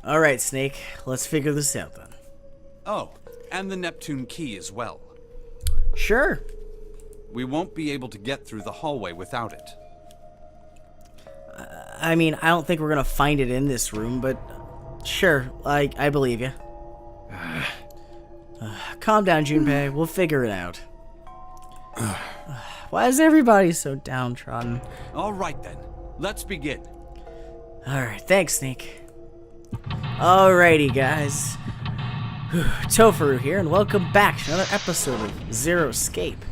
Alright, Snake. Let's figure this out then. Oh, and the Neptune key as well. Sure. We won't be able to get through the hallway without it. I mean, I don't think we're gonna find it in this room, but sure, I believe you. Calm down, Junpei. We'll figure it out. Why is everybody so downtrodden? All right then, let's begin. Alright, thanks, Snake. Alrighty, guys. Tofuru here, and welcome back to another episode of Zero Escape.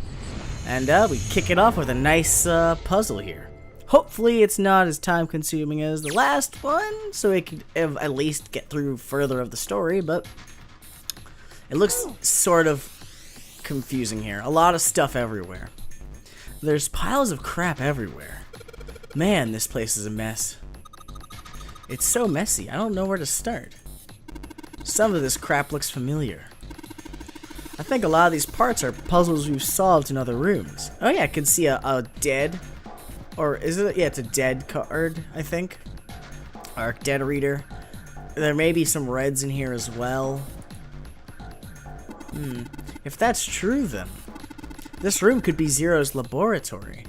And we kick it off with a nice puzzle here. Hopefully it's not as time consuming as the last one, so we can at least get through further of the story, but it looks sort of confusing here. A lot of stuff everywhere. There's piles of crap everywhere. Man, this place is a mess. It's so messy, I don't know where to start. Some of this crap looks familiar. I think a lot of these parts are puzzles we've solved in other rooms. Oh yeah, I can see a dead, or is it? Yeah, it's a dead card, I think. Or dead reader. There may be some reds in here as well. If that's true, then this room could be Zero's laboratory.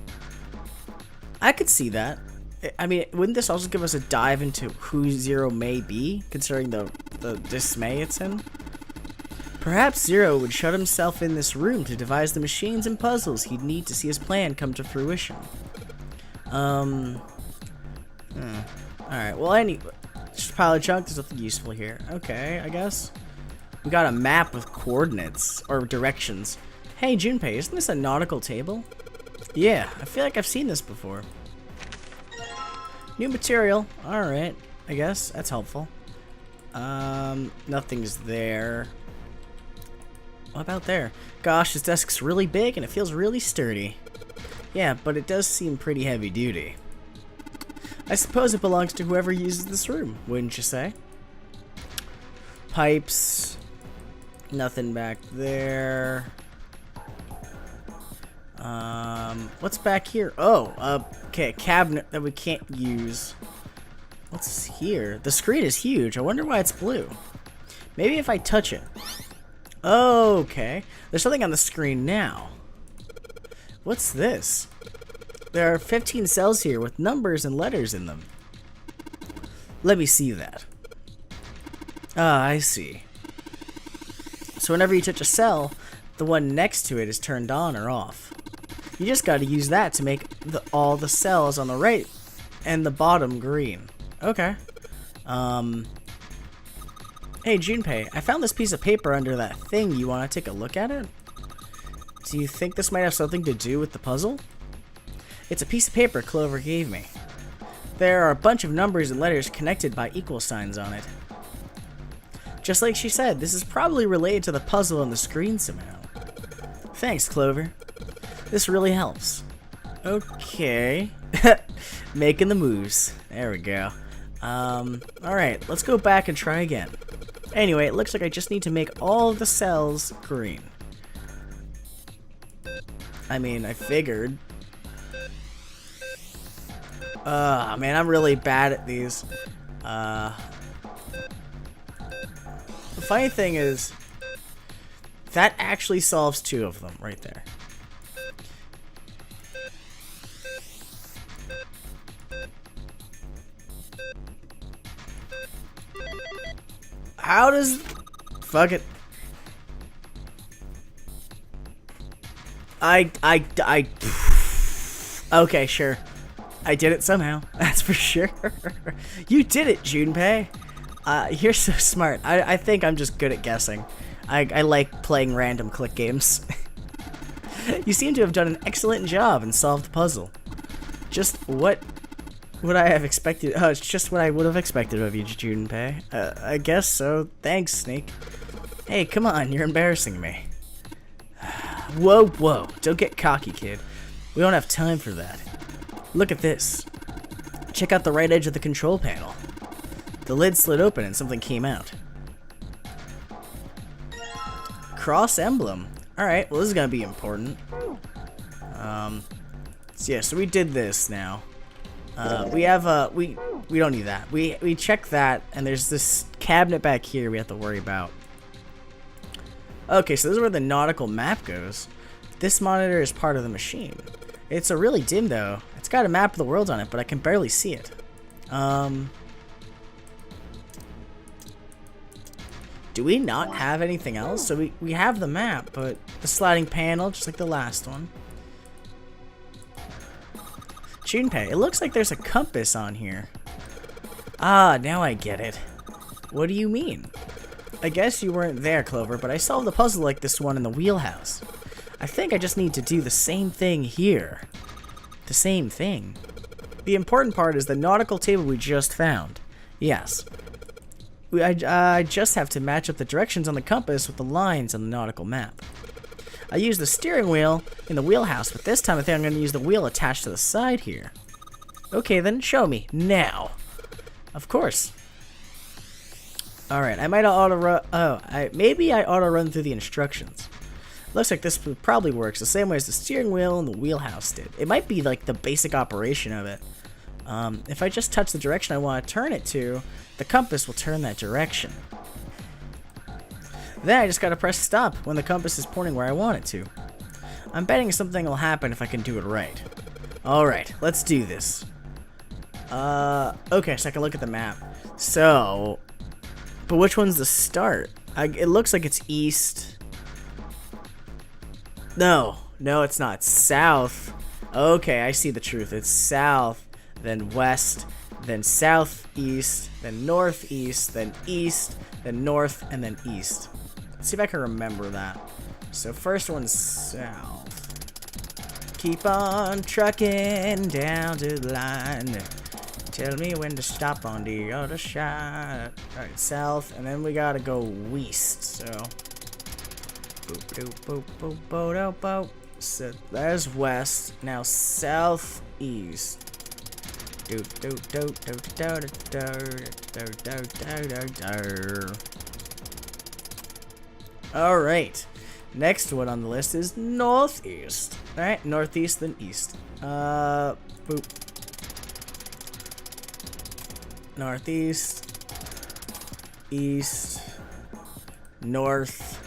I could see that. I mean, wouldn't this also give us a dive into who Zero may be, considering the dismay it's in? Perhaps Zero would shut himself in this room to devise the machines and puzzles he'd need to see his plan come to fruition. Alright, well, just a pile of junk, there's nothing useful here. Okay, I guess. We got a map with coordinates, or directions. Hey, Junpei, isn't this a nautical table? Yeah, I feel like I've seen this before. New material. Alright, I guess. That's helpful. Nothing's there. What about there? Gosh, this desk's really big and it feels really sturdy. Yeah, but it does seem pretty heavy duty. I suppose it belongs to whoever uses this room, wouldn't you say? Pipes. Nothing back there. What's back here? Oh, okay, a cabinet that we can't use. What's here? The screen is huge. I wonder why it's blue. Maybe if I touch it. Okay. There's something on the screen now. What's this? There are 15 cells here with numbers and letters in them. Let me see that. Ah, I see. So whenever you touch a cell, the one next to it is turned on or off. You just gotta use that to make all the cells on the right and the bottom green. Okay. Hey, Junpei, I found this piece of paper under that thing. You want to take a look at it? Do you think this might have something to do with the puzzle? It's a piece of paper Clover gave me. There are a bunch of numbers and letters connected by equal signs on it. Just like she said, this is probably related to the puzzle on the screen somehow. Thanks, Clover. This really helps. Okay. Making the moves. There we go. Alright, let's go back and try again. Anyway, it looks like I just need to make all of the cells green. I mean, I figured. Man, I'm really bad at these. The funny thing is, that actually solves 2 of them right there. How does... Fuck it. Okay, sure. I did it somehow. That's for sure. You did it, Junpei. You're so smart. I think I'm just good at guessing. I like playing random click games. You seem to have done an excellent job and solved the puzzle. Just what would I have expected? Oh, it's just what I would have expected of you, Junpei. I guess so. Thanks, Snake. Hey, come on, you're embarrassing me. Whoa, whoa. Don't get cocky, kid. We don't have time for that. Look at this. Check out the right edge of the control panel. The lid slid open and something came out. Cross emblem. Alright, well this is gonna be important. So yeah, so we did this now. We have we don't need that. We check that and there's this cabinet back here we have to worry about. Okay, so this is where the nautical map goes. This monitor is part of the machine. It's a really dim though. It's got a map of the world on it, but I can barely see it. Do we not have anything else? So we have the map, but the sliding panel, just like the last one. Junpei, it looks like there's a compass on here. Ah, now I get it. What do you mean? I guess you weren't there, Clover, but I solved a puzzle like this one in the wheelhouse. I think I just need to do the same thing here. The same thing. The important part is the nautical table we just found. Yes. I just have to match up the directions on the compass with the lines on the nautical map. I used the steering wheel in the wheelhouse, but this time I think I'm going to use the wheel attached to the side here. Okay, then show me. Now. Of course. Alright, I might auto-run... Oh, maybe I auto-run through the instructions. Looks like this probably works the same way as the steering wheel and the wheelhouse did. It might be like the basic operation of it. If I just touch the direction I want to turn it to, the compass will turn that direction. Then I just gotta press stop when the compass is pointing where I want it to. I'm betting something will happen if I can do it right. Alright, let's do this. Okay, so I can look at the map. So, but which one's the start? It looks like it's east. No, it's not. It's south. Okay, I see the truth. It's south, then west, then southeast, then northeast, then east, then north, and then east. Let's see if I can remember that. So first one's south. Keep on trucking down to the line. Tell me when to stop on the other side. Alright, south, and then we gotta go west. So boop boop boop boop boop boop. So there's west. Now southeast. Do do do do do do do do. Alright. Next one on the list is northeast. Alright, northeast then east. Boop. Northeast, east, north,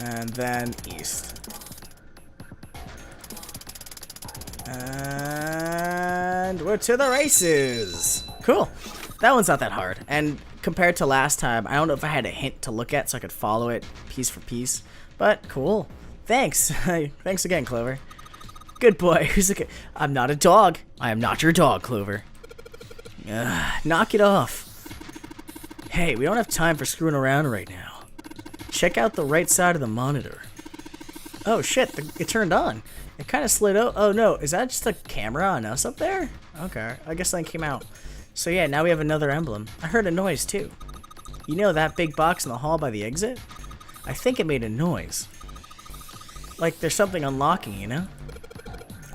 and then east. And we're to the races! Cool. That one's not that hard. And compared to last time, I don't know if I had a hint to look at so I could follow it piece for piece. But cool. Thanks. Thanks again, Clover. Good boy. I'm not a dog. I am not your dog, Clover. Knock it off. Hey, we don't have time for screwing around right now. Check out the right side of the monitor. Oh shit, it turned on. It kind of slid out. Oh no, is that just a camera on us up there? Okay, I guess something came out. So yeah, now we have another emblem. I heard a noise too. You know that big box in the hall by the exit? I think it made a noise. Like there's something unlocking, you know?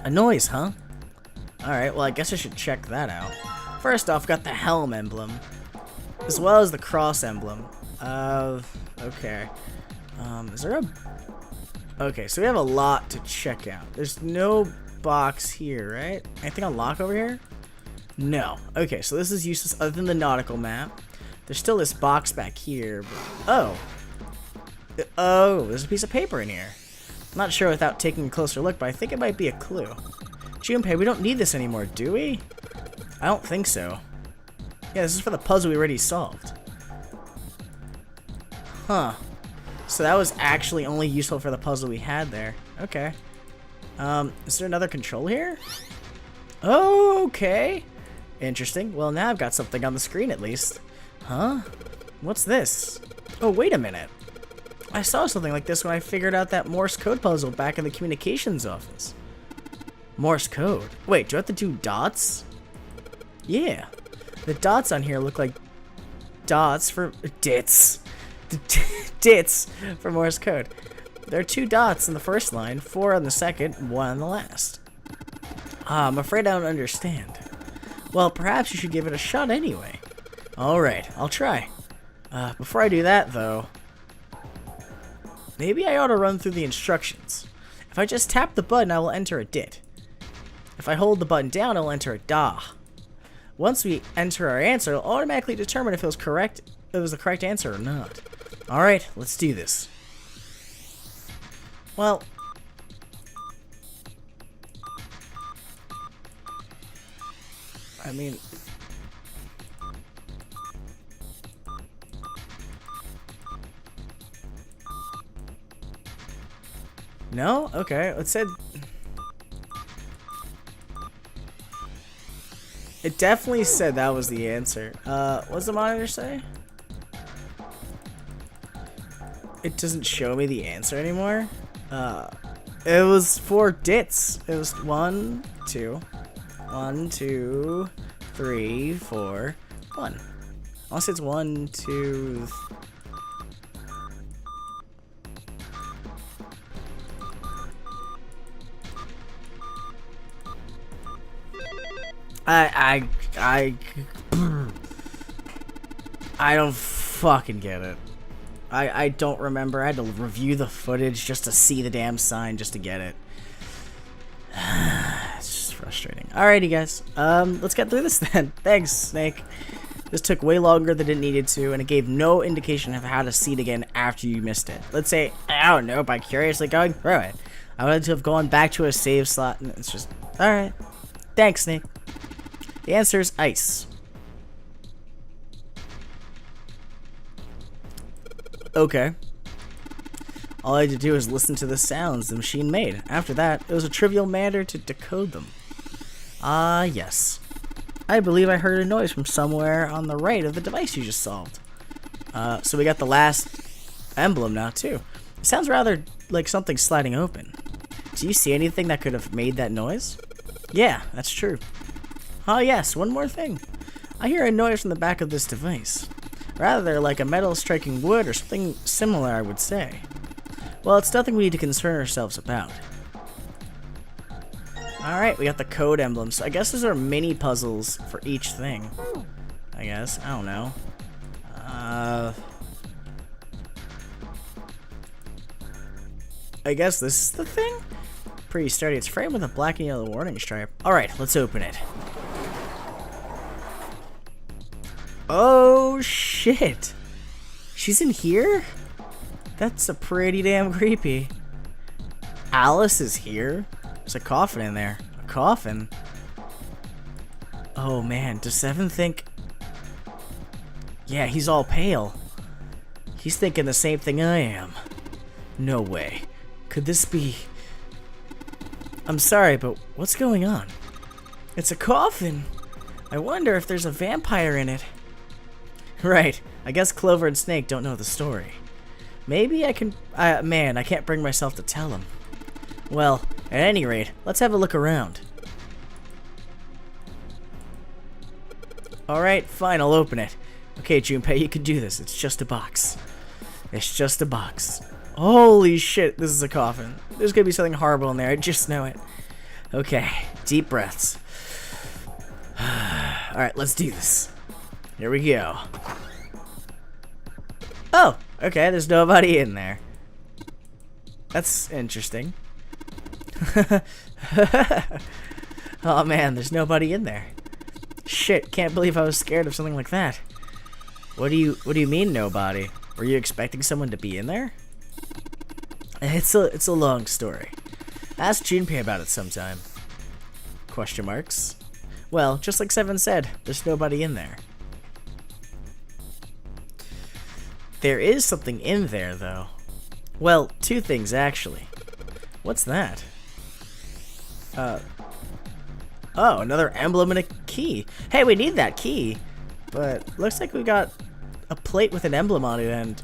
A noise, huh? Alright, well I guess I should check that out. First off, got the helm emblem, as well as the cross emblem. Okay. Is there a... Okay, so we have a lot to check out. There's no box here, right? Anything unlock over here? No. Okay, so this is useless other than the nautical map. There's still this box back here, but... Oh, there's a piece of paper in here. I'm not sure without taking a closer look, but I think it might be a clue. Junpei, we don't need this anymore, do we? I don't think so. Yeah, this is for the puzzle we already solved. Huh. So that was actually only useful for the puzzle we had there. Okay. Is there another control here? Okay. Interesting. Well, now I've got something on the screen at least. Huh? What's this? Oh, wait a minute. I saw something like this when I figured out that Morse code puzzle back in the communications office. Morse code? Wait, do I have to do dots? Yeah. The dots on here look like dots for... Dits. Dits for Morse code. There are 2 dots in the first line, 4 on the second, and 1 on the last. I'm afraid I don't understand. Well, perhaps you should give it a shot anyway. Alright, I'll try. Before I do that, though... Maybe I ought to run through the instructions. If I just tap the button, I will enter a dit. If I hold the button down, I will enter a da. Once we enter our answer, it'll automatically determine if it was correct, if it was the correct answer or not. Alright, let's do this. Well, I mean, no? Okay, it said... It definitely said that was the answer. What's the monitor say? It doesn't show me the answer anymore. It was 4 dits. It was 1, 2, 1, 2, 3, 4, 1. Unless it's 1, 2, I don't fucking get it. I don't remember. I had to review the footage just to see the damn sign just to get it. It's just frustrating. Alrighty, guys. Let's get through this then. Thanks, Snake. This took way longer than it needed to, and it gave no indication of how to see it again after you missed it. Let's say, I don't know, by curiously going through it. I wanted to have gone back to a save slot, and it's just... Alright. Thanks, Snake. The answer is ice. Okay. All I had to do was listen to the sounds the machine made. After that, it was a trivial matter to decode them. Ah, yes. I believe I heard a noise from somewhere on the right of the device you just solved. So we got the last emblem now, too. It sounds rather like something sliding open. Do you see anything that could have made that noise? Yeah, that's true. Oh yes, one more thing. I hear a noise from the back of this device. Rather like a metal striking wood or something similar, I would say. Well, it's nothing we need to concern ourselves about. Alright, we got the code emblems. So I guess those are mini puzzles for each thing. I guess. I don't know. I guess this is the thing? Pretty sturdy. It's framed with a black and yellow warning stripe. Alright, let's open it. Oh shit! She's in here? That's a pretty damn creepy. Alice is here? There's a coffin in there. A coffin? Oh man, does Seven think... Yeah, he's all pale. He's thinking the same thing I am. No way. Could this be... I'm sorry, but what's going on? It's a coffin! I wonder if there's a vampire in it. Right, I guess Clover and Snake don't know the story. Maybe I can... man, I can't bring myself to tell them. Well, at any rate, let's have a look around. Alright, fine, I'll open it. Okay, Junpei, you can do this. It's just a box. It's just a box. Holy shit, this is a coffin. There's gonna be something horrible in there, I just know it. Okay, deep breaths. Alright, let's do this. Here we go. Oh, okay, there's nobody in there. That's interesting. Oh man, there's nobody in there. Shit, can't believe I was scared of something like that. What do you mean nobody? Were you expecting someone to be in there? It's a long story. Ask Junpei about it sometime. Question marks. Well, just like Seven said, there's nobody in there. There is something in there, though. Well, two things, actually. What's that? Oh, another emblem and a key. Hey, we need that key. But looks like we got a plate with an emblem on it and...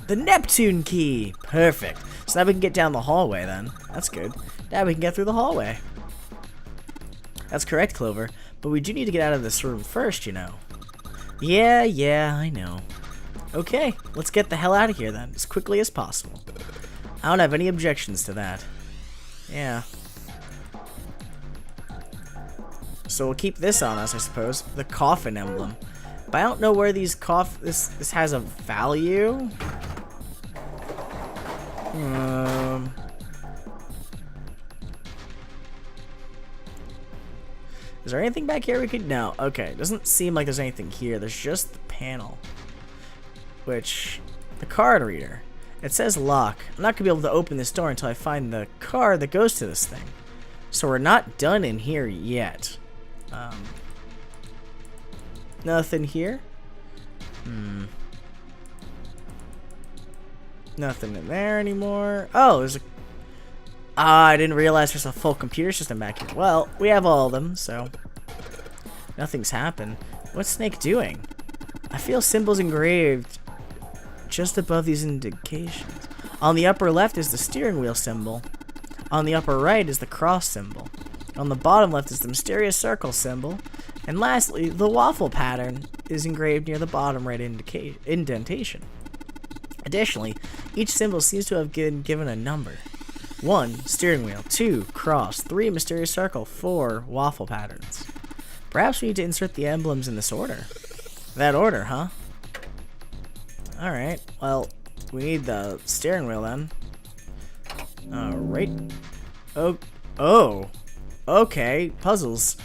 The Neptune key! Perfect. So now we can get down the hallway, then. That's good. Now we can get through the hallway. That's correct, Clover. But we do need to get out of this room first, you know. Yeah, I know. Okay, let's get the hell out of here, then, as quickly as possible. I don't have any objections to that. Yeah. So we'll keep this on us, I suppose. The coffin emblem. But I don't know where these this has a value. Is there anything back here we could... No. Okay. Doesn't seem like there's anything here. There's just the panel. Which... The card reader. It says lock. I'm not going to be able to open this door until I find the card that goes to this thing. So we're not done in here yet. Nothing here. Nothing in there anymore. Oh, there's a... I didn't realize there's a full computer system back here. Well, we have all of them, so... Nothing's happened. What's Snake doing? I feel symbols engraved just above these indications. On the upper left is the steering wheel symbol. On the upper right is the cross symbol. On the bottom left is the mysterious circle symbol. And lastly, the waffle pattern is engraved near the bottom right indentation. Additionally, each symbol seems to have been given a number. 1, steering wheel. 2, cross. 3, mysterious circle. 4, waffle patterns. Perhaps we need to insert the emblems in this order. That order, huh? Alright, well, we need the steering wheel then. Alright. Oh. Okay, puzzles.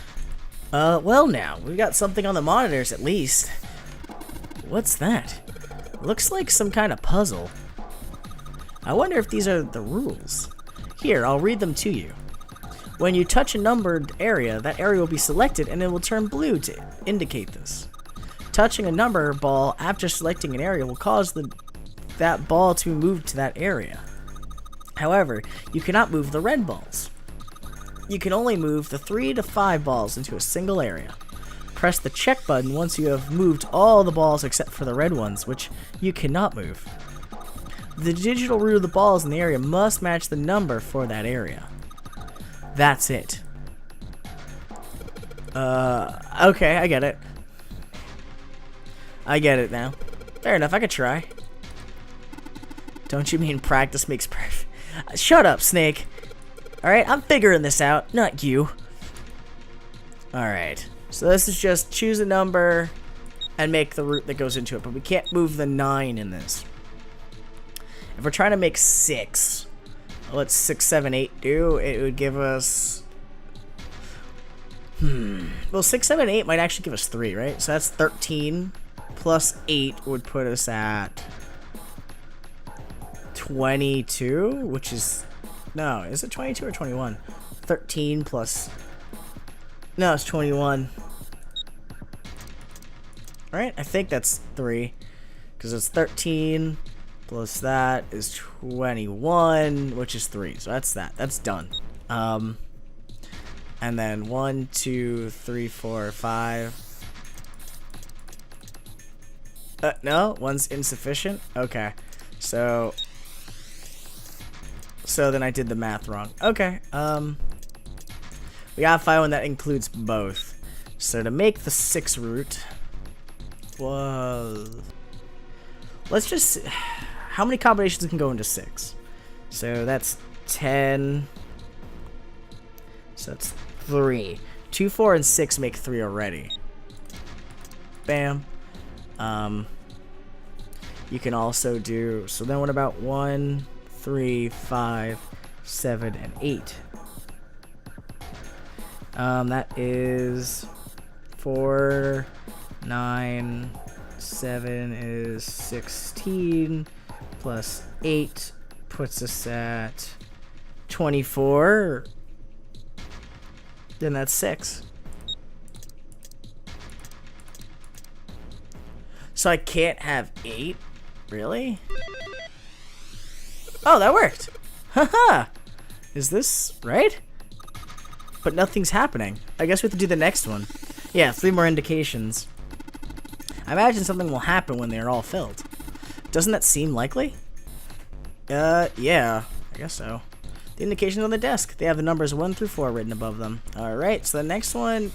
Well now, we got something on the monitors at least. What's that? Looks like some kind of puzzle. I wonder if these are the rules. Here, I'll read them to you. When you touch a numbered area, that area will be selected and it will turn blue to indicate this. Touching a number ball after selecting an area will cause that ball to move to that area. However, you cannot move the red balls. You can only move the 3 to 5 balls into a single area. Press the check button once you have moved all the balls except for the red ones, which you cannot move. The digital root of the balls in the area must match the number for that area. That's it. Okay, I get it. I get it now. Fair enough, I could try. Don't you mean practice makes perfect? Shut up, Snake. Alright, I'm figuring this out, not you. Alright, so this is just choose a number and make the route that goes into it, but we can't move the 9 in this. If we're trying to make 6, what's 6, 7, 8 do? It would give us... Well, 6, 7, 8 might actually give us 3, right? So that's 13 plus 8 would put us at 22, which is... No, is it 22 or 21? 13 plus... No, it's 21. Right? I think that's 3. Because it's 13 plus that is 21, which is 3. So that's that. That's done. And then 1, 2, 3, 4, 5. No, 1's insufficient. Okay. So then I did the math wrong. Okay. We gotta find one that includes both. So to make the 6 route, well, let's just... How many combinations can go into 6? So that's 10. So that's 3. 2, 4, and 6 make 3 already. Bam. You can also do... So then what about 1, 3, 5, 7, and 8? That is 4, 9, 7 is 16, plus 8 puts us at 24. Then that's 6. So I can't have 8? Really? Oh, that worked! Haha! Is this right? But nothing's happening. I guess we have to do the next one. Yeah, 3 more indications. I imagine something will happen when they're all filled. Doesn't that seem likely? Yeah. I guess so. The indications on the desk. They have the numbers 1 through 4 written above them. Alright, so the next one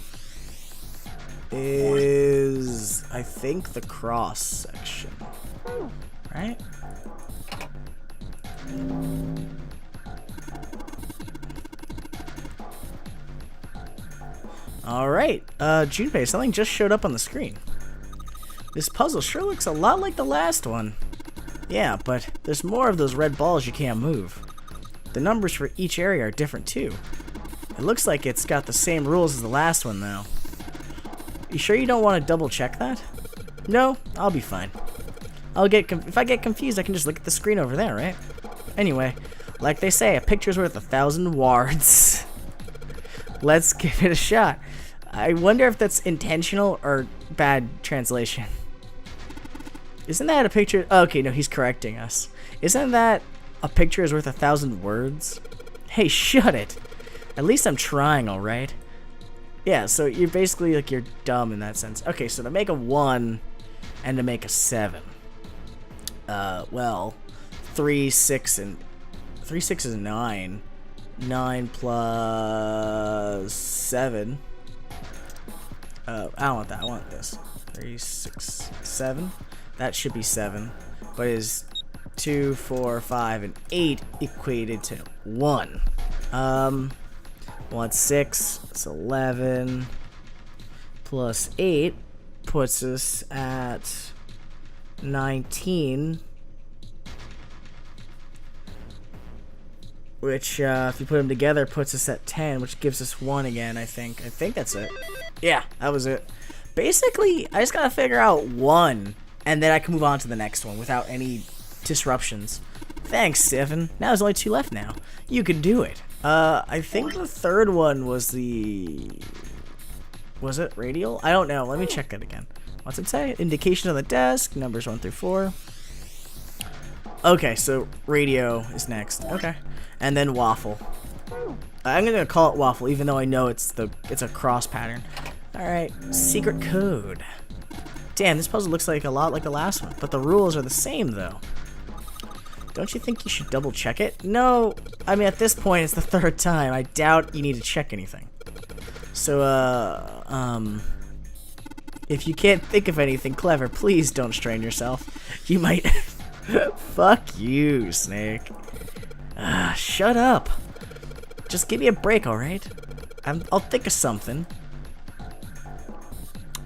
is... I think the cross section. Right? Alright, Junpei, something just showed up on the screen. This puzzle sure looks a lot like the last one. Yeah, but there's more of those red balls you can't move. The numbers for each area are different too. It looks like it's got the same rules as the last one, though. You sure you don't want to double check that? No, I'll be fine. If I get confused, I can just look at the screen over there, right? Anyway, like they say, a picture's worth 1,000 words. Let's give it a shot. I wonder if that's intentional or bad translation. Isn't that a picture? Okay, no, he's correcting us. Isn't that a picture is worth 1,000 words? Hey, shut it. At least I'm trying, all right? Yeah, so you're basically like you're dumb in that sense. Okay, so to make a 1 and to make a 7. Well, 3, 6 is 9. 9 plus 7. I don't want that. I want this. 3, 6, 7. That should be 7. But is 2, 4, 5, and 8 equated to 1? 1, 6. It's 11. Plus 8 puts us at 19. Which, if you put them together, puts us at 10, which gives us 1 again, I think. I think that's it. Yeah, that was it. Basically, I just gotta figure out 1, and then I can move on to the next one without any disruptions. Thanks, Stephen. Now there's only 2 left now. You can do it. I think the third one was the... Was it radial? I don't know. Let me check it again. What's it say? Indication on the desk, numbers 1 through 4. Okay, so radio is next. Okay. And then waffle. I'm gonna call it waffle, even though I know it's a cross pattern. Alright, secret code. Damn, this puzzle looks like a lot like the last one, but the rules are the same though. Don't you think you should double check it? No, I mean at this point it's the 3rd time. I doubt you need to check anything. So, if you can't think of anything clever, please don't strain yourself. You might... Fuck you, Snake. Shut up. Just give me a break, alright? I'll think of something.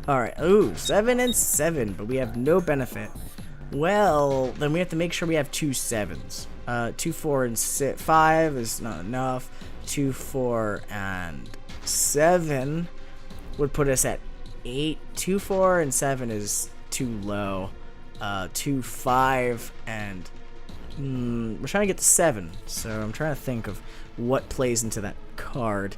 Alright, ooh, 7 and 7, but we have no benefit. Well, then we have to make sure we have 2 7s. 2, 4, and 5 is not enough. 2, 4, and 7 would put us at 8. 2, 4, and 7 is too low. 2, 5, and we're trying to get to 7. So I'm trying to think of what plays into that card.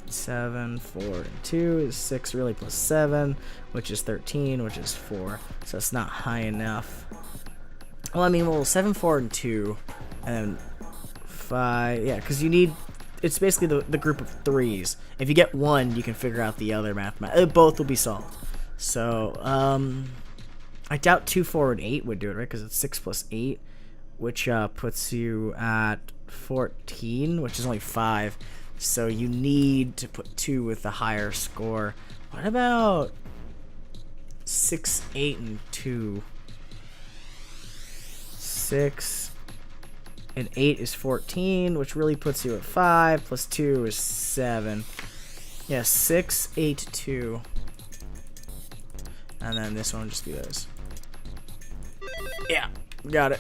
7, 4, and 2 is 6 really plus 7, which is 13, which is 4. So it's not high enough. Well, I mean, 7, 4, and 2, and 5. Yeah, because you need. It's basically the group of 3s. If you get 1, you can figure out the other mathematics. Both will be solved. So, I doubt 2, 4, and 8 would do it, right? Because it's 6 plus 8, which puts you at 14, which is only 5. So you need to put 2 with the higher score. What about 6, 8, and 2? 6 and 8 is 14, which really puts you at 5, plus 2 is 7. Yeah, 6, 8, 2. And then this one will just be those. Yeah, got it.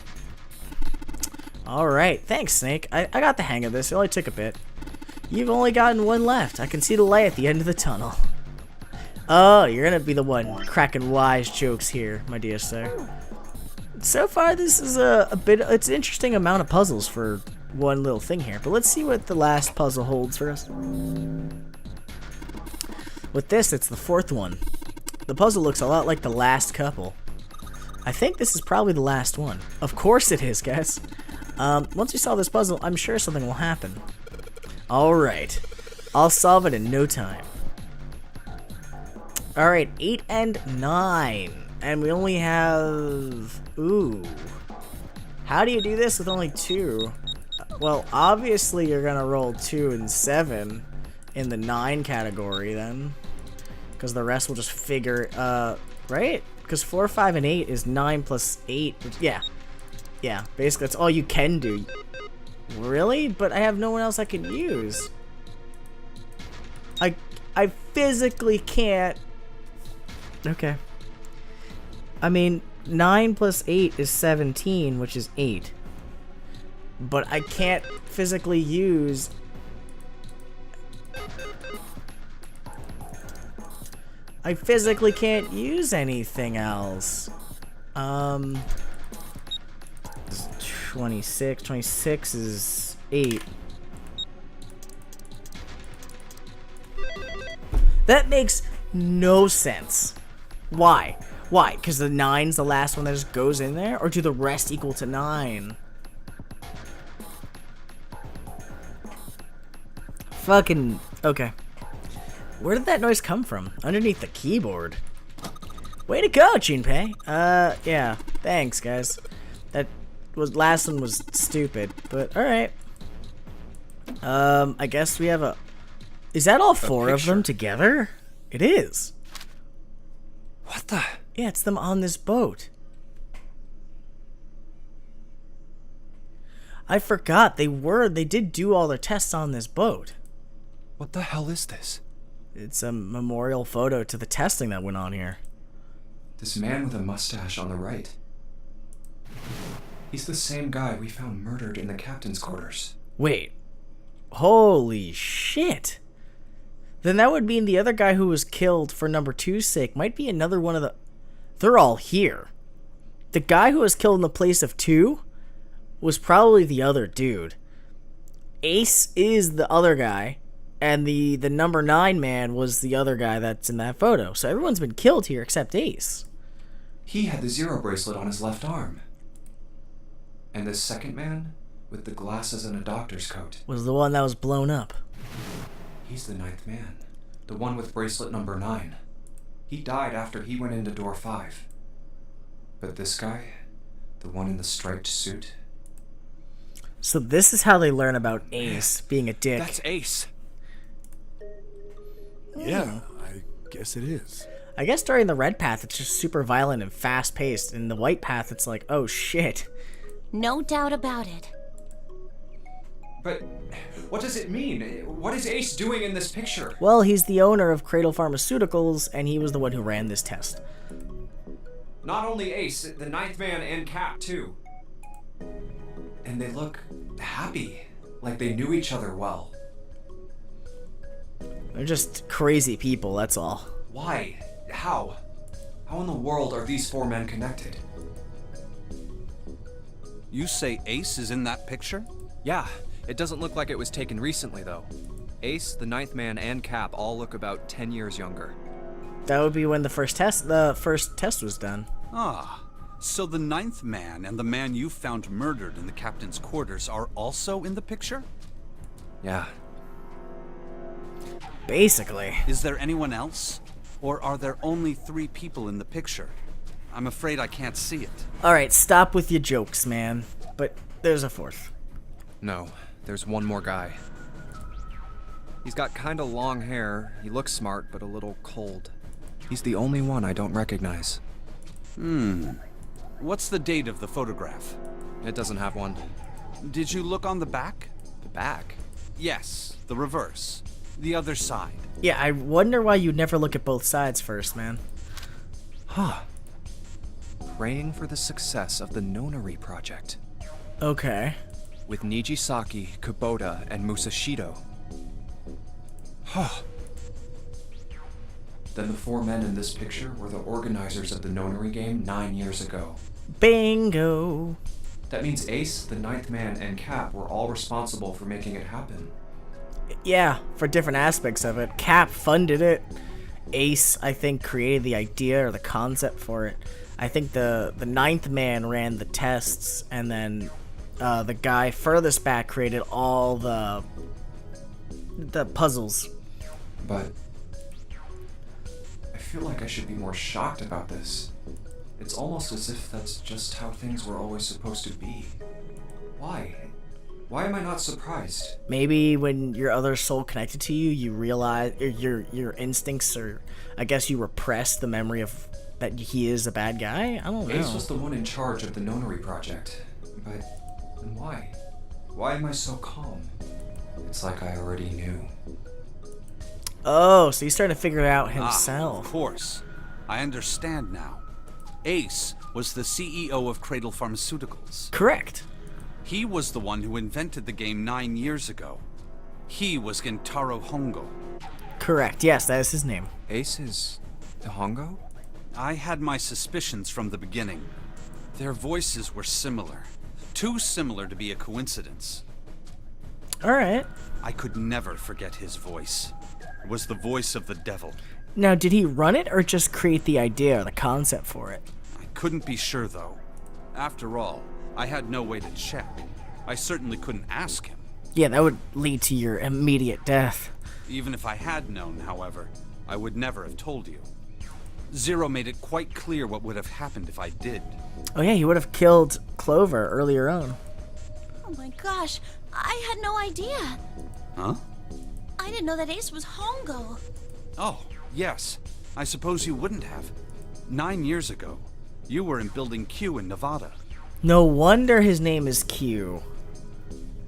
Alright, thanks, Snake. I got the hang of this. It only took a bit. You've only gotten 1 left. I can see the light at the end of the tunnel. Oh, you're gonna be the one cracking wise jokes here, my dear sir. So far, this is it's an interesting amount of puzzles for one little thing here. But let's see what the last puzzle holds for us. With this, it's the 4th one. The puzzle looks a lot like the last couple. I think this is probably the last one. Of course it is, guys. Once we solve this puzzle, I'm sure something will happen. Alright. I'll solve it in no time. Alright, 8 and 9. And we only have... Ooh. How do you do this with only 2? Well, obviously you're gonna roll 2 and 7 in the 9 category then. Because the rest will just figure... right? Because 4, 5, and 8 is 9 plus 8. Which, yeah. Yeah, basically that's all you can do. Really? But I have no one else I can use. I physically can't... Okay. I mean, 9 plus 8 is 17, which is 8. but I can't physically use... I physically can't use anything else. 26 is 8. That makes no sense. Why? Why? Because the 9's the last one that just goes in there? Or do the rest equal to 9? Fucking... Okay. Where did that noise come from? Underneath the keyboard. Way to go, Junpei. Yeah. Thanks, guys. That last one was stupid, but alright. I guess we have a... Is that all 4 of them together? It is. What the? Yeah, it's them on this boat. I forgot they did do all their tests on this boat. What the hell is this? It's a memorial photo to the testing that went on here. This man with a mustache on the right. He's the same guy we found murdered in the captain's quarters. Wait. Holy shit. Then that would mean the other guy who was killed for number 2's sake might be another one of the... They're all here. The guy who was killed in the place of 2 was probably the other dude. Ace is the other guy, and the number 9 man was the other guy that's in that photo. So everyone's been killed here except Ace. He had the 0 bracelet on his left arm. And this second man, with the glasses and a doctor's coat, Was the one that was blown up. he's the 9th man. The one with bracelet number 9. He died after he went into door 5. But this guy, the one in the striped suit... So this is how they learn about Ace being a dick. That's Ace. Yeah, I guess it is. I guess during the red path, it's just super violent and fast-paced. In the white path, it's like, oh shit. No doubt about it. But what does it mean? What is Ace doing in this picture? Well, he's the owner of Cradle Pharmaceuticals, and he was the one who ran this test. Not only Ace, the 9th man and Cap, too. And they look happy, like they knew each other well. They're just crazy people, that's all. Why? How? How in the world are these 4 men connected? You say Ace is in that picture? Yeah, it doesn't look like it was taken recently, though. Ace, the 9th man, and Cap all look about 10 years younger. That would be when the first test was done. Ah, so the 9th man and the man you found murdered in the captain's quarters are also in the picture? Yeah. Basically. Is there anyone else? Or are there only 3 people in the picture? I'm afraid I can't see it. Alright, stop with your jokes, man. But there's a 4th. No, there's one more guy. He's got kinda long hair, he looks smart, but a little cold. He's the only one I don't recognize. What's the date of the photograph? It doesn't have one. Did you look on the back? The back? Yes, the reverse. The other side. Yeah, I wonder why you never look at both sides first, man. Huh. Praying for the success of the Nonary project. Okay. With Nijisaki, Kubota, and Musashido. Huh. Then the 4 men in this picture were the organizers of the Nonary game 9 years ago. Bingo! That means Ace, the 9th man, and Cap were all responsible for making it happen. Yeah, for different aspects of it. Cap funded it. Ace, I think, created the idea or the concept for it. I think the 9th man ran the tests, and then the guy furthest back created all the puzzles. But I feel like I should be more shocked about this. It's almost as if that's just how things were always supposed to be. Why? Why am I not surprised? Maybe when your other soul connected to you, you realize your instincts, or I guess you repress the memory of that he is a bad guy. I don't know. Ace was the one in charge of the Nonary project, but then why? Why am I so calm? It's like I already knew. Oh, so he's starting to figure it out Of himself. course. I understand now. Ace was the CEO of Cradle Pharmaceuticals. Correct. He was the one who invented the game 9 years ago. He was Gentaro Hongo. Correct. Yes, that is his name. Ace is Hongo? I had my suspicions from the beginning. Their voices were similar. Too similar to be a coincidence. All right. I could never forget his voice. It was the voice of the devil. Now, did he run it or just create the idea or the concept for it? I couldn't be sure, though. After all, I had no way to check. I certainly couldn't ask him. Yeah, that would lead to your immediate death. Even if I had known, however, I would never have told you. Zero made it quite clear what would have happened if I did. Oh yeah, he would have killed Clover earlier on. Oh my gosh, I had no idea. Huh? I didn't know that Ace was Hongo. Oh, yes. I suppose you wouldn't have. 9 years ago, you were in Building Q in Nevada. No wonder his name is Q.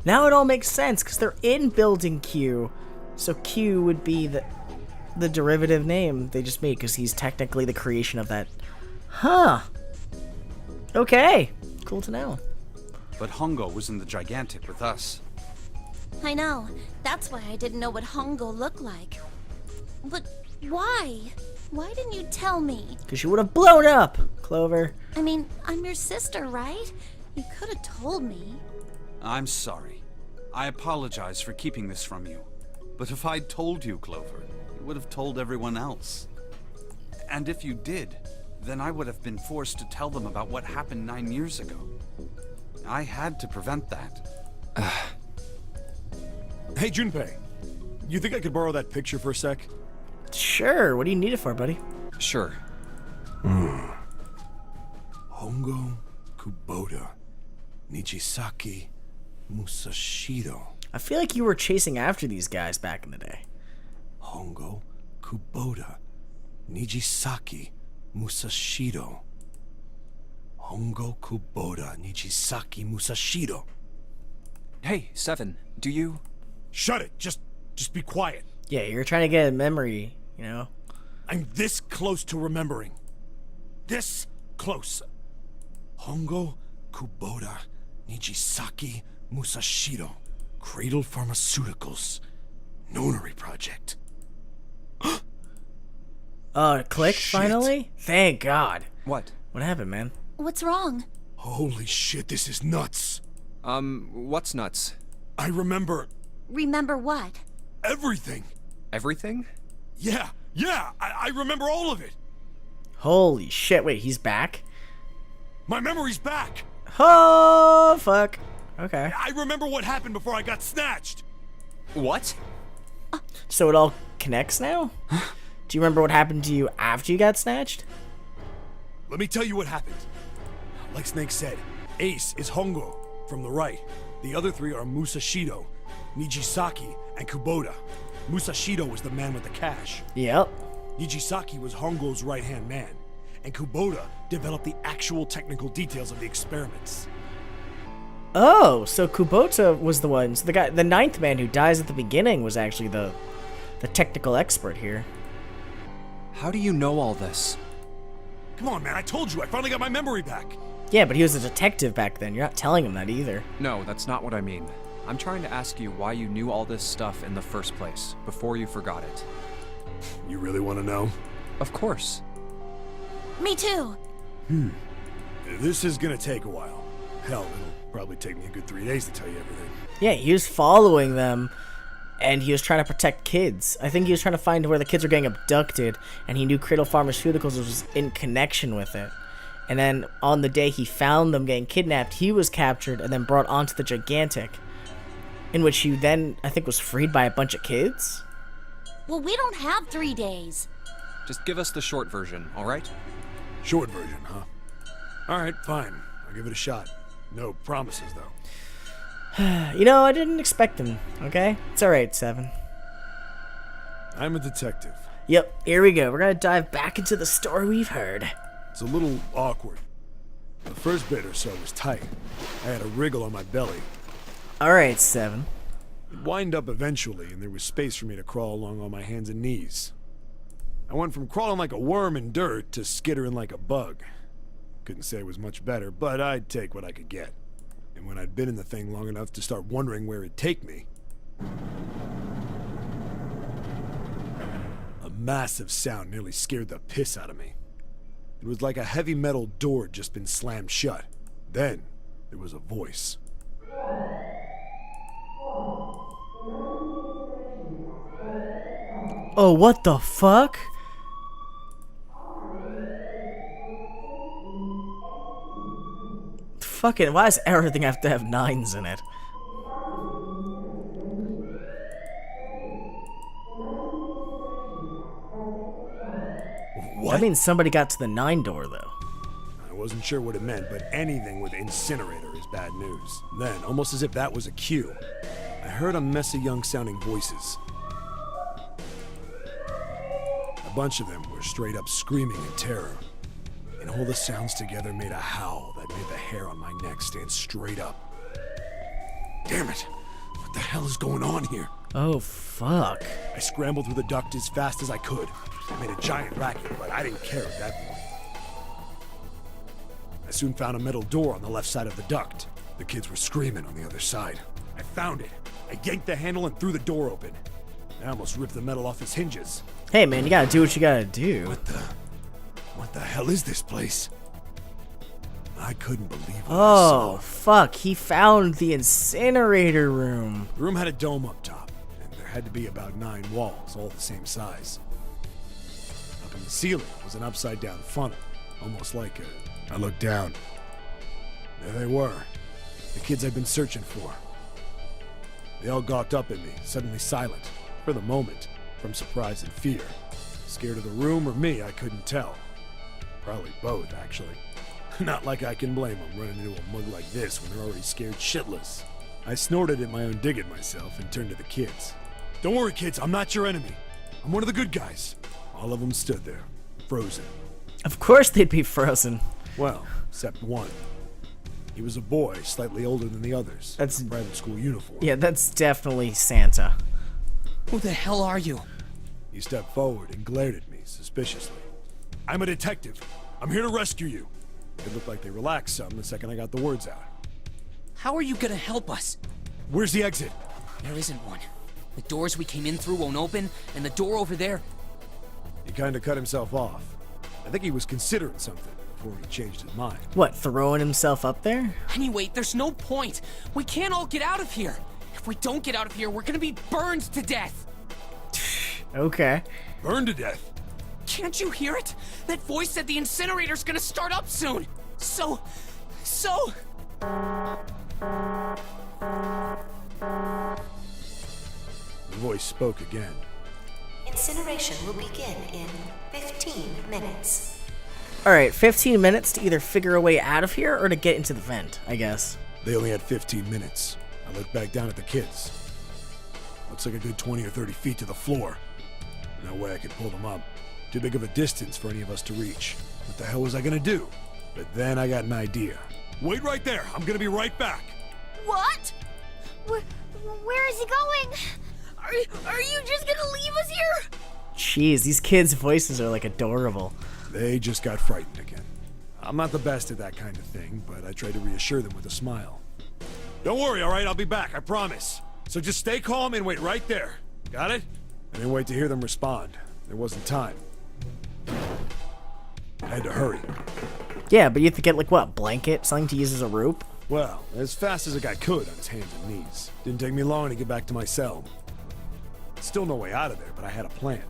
Now it all makes sense, because they're in Building Q. So Q would be the derivative name they just made, because he's technically the creation of that. Huh. Okay. Cool to know. But Hongo was in the Gigantic with us. I know. That's why I didn't know what Hongo looked like. But why? Why didn't you tell me? Because you would have blown up, Clover. I mean, I'm your sister, right? You could have told me. I'm sorry. I apologize for keeping this from you. But if I'd told you, Clover, you would have told everyone else. And if you did, then I would have been forced to tell them about what happened 9 years ago. I had to prevent that. Hey, Junpei. You think I could borrow that picture for a sec? Sure. What do you need it for, buddy? Sure. Hongo, Kubota, Nijisaki, Musashiro. I feel like you were chasing after these guys back in the day. Hongo, Kubota, Nijisaki, Musashiro. Hongo, Kubota, Nijisaki, Musashiro. Hey, Seven, do you... Shut it! Just be quiet. Yeah, you're trying to get a memory, you know? I'm this close to remembering. This close. Hongo, Kubota, Nijisaki, Musashiro. Cradle Pharmaceuticals. Nonary Project. Oh, it clicked Shit. finally? Thank God. What? What happened, man? What's wrong? Holy shit, this is nuts. What's nuts? I remember Remember what? everything. Everything? Yeah, I remember all of it. Holy shit, wait, he's back? My memory's back. Oh, fuck. Okay. I remember what happened before I got snatched. What? So it all connects now? Do you remember what happened to you after you got snatched? Let me tell you what happened. Like Snake said, Ace is Hongo from the right. The other three are Musashido, Nijisaki, and Kubota. Musashido was the man with the cash. Yep. Nijisaki was Hongo's right-hand man, and Kubota developed the actual technical details of the experiments. Oh, so Kubota was the one. So the ninth man who dies at the beginning was actually the technical expert here. How do you know all this? Come on, man, I told you, I finally got my memory back. Yeah, but he was a detective back then. You're not telling him that either. No, that's not what I mean. I'm trying to ask you why you knew all this stuff in the first place, before you forgot it. You really want to know? Of course. Me too. This is gonna take a while. Hell, it'll probably take me a good 3 days to tell you everything. Yeah, he was following them, and he was trying to protect kids. I think he was trying to find where the kids were getting abducted, and he knew Cradle Pharmaceuticals was in connection with it. And then on the day he found them getting kidnapped, he was captured and then brought onto the Gigantic, in which he then, I think, was freed by a bunch of kids. Well, we don't have 3 days. Just give us the short version, alright? Short version, huh? Alright, fine. I'll give it a shot. No promises, though. You know, I didn't expect him, okay? It's alright, Seven. I'm a detective. Yep, here we go. We're gonna dive back into the story we've heard. It's a little awkward. The first bit or so was tight. I had a wriggle on my belly. Alright, Seven. It wind up eventually, and there was space for me to crawl along on my hands and knees. I went from crawling like a worm in dirt to skittering like a bug. Couldn't say it was much better, but I'd take what I could get. And when I'd been in the thing long enough to start wondering where it'd take me, a massive sound nearly scared the piss out of me. It was like a heavy metal door had just been slammed shut. Then, there was a voice. Oh, what the fuck? Fucking, why does everything have to have 9s in it? What? That means somebody got to the 9 door, though. I wasn't sure what it meant, but anything with incinerator is bad news. Then, almost as if that was a cue, I heard a mess of young-sounding voices. A bunch of them were straight up screaming in terror. And all the sounds together made a howl that made the hair on my neck stand straight up. Damn it! What the hell is going on here? Oh, fuck. I scrambled through the duct as fast as I could. I made a giant racket, but I didn't care at that point. I soon found a metal door on the left side of the duct. The kids were screaming on the other side. I found it. I yanked the handle and threw the door open. I almost ripped the metal off its hinges. Hey, man, you gotta do what you gotta do. What the hell is this place? I couldn't believe what I Oh, saw. fuck. He found the incinerator room. The room had a dome up top, and there had to be about 9 walls, all the same size. Up in the ceiling was an upside-down funnel, almost like a... I looked down. There they were, the kids I'd been searching for. They all gawked up at me, suddenly silent, for the moment, from surprise and fear. Scared of the room or me, I couldn't tell. Probably both, actually. Not like I can blame them running into a mug like this when they're already scared shitless. I snorted at my own dig at myself and turned to the kids. Don't worry, kids, I'm not your enemy. I'm one of the good guys. All of them stood there, frozen. Of course they'd be frozen. Well, except one. He was a boy, slightly older than the others. That's- in a private school uniform. Yeah, that's definitely Santa. Who the hell are you? He stepped forward and glared at me suspiciously. I'm a detective. I'm here to rescue you. It looked like they relaxed some the second I got the words out. How are you gonna help us? Where's the exit? There isn't one. The doors we came in through won't open, and the door over there... He kinda cut himself off. I think he was considering something before he changed his mind. What, throwing himself up there? Anyway, there's no point. We can't all get out of here. If we don't get out of here, we're gonna be burned to death. Okay. Burned to death. Can't you hear it? That voice said the incinerator's gonna start up soon. So... The voice spoke again. Incineration will begin in 15 minutes. Alright, 15 minutes to either figure a way out of here or to get into the vent, I guess. They only had 15 minutes. I looked back down at the kids. Looks like a good 20 or 30 feet to the floor. No way I could pull them up. Too big of a distance for any of us to reach. What the hell was I gonna do? But then I got an idea. Wait right there. I'm gonna be right back. What? Where is he going? Are you just gonna leave us here? Jeez, these kids' voices are like adorable. They just got frightened again. I'm not the best at that kind of thing, but I tried to reassure them with a smile. Don't worry, all right? I'll be back, I promise. So just stay calm and wait right there. Got it? I didn't wait to hear them respond. There wasn't time. I had to hurry. Yeah, but you have to get, like, what, blanket? Something to use as a rope? Well, as fast as a guy could on his hands and knees. Didn't take me long to get back to my cell. Still no way out of there, but I had a plan.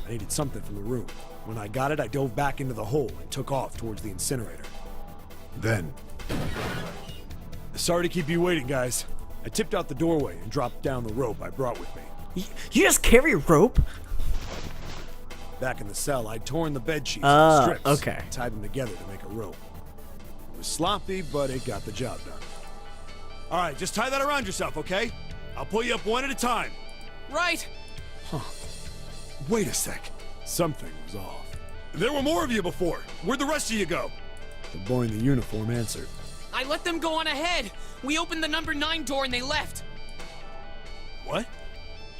I needed something from the room. When I got it, I dove back into the hole and took off towards the incinerator. Then... Sorry to keep you waiting, guys. I tipped out the doorway and dropped down the rope I brought with me. You just carry a rope? Back in the cell, I'd torn the bed sheets into strips okay. and tied them together to make a rope. It was sloppy, but it got the job done. All right, just tie that around yourself, okay? I'll pull you up one at a time. Right. Wait a sec. Something was off. There were more of you before. Where'd the rest of you go? The boy in the uniform answered. I let them go on ahead. We opened the number 9 door and they left. What?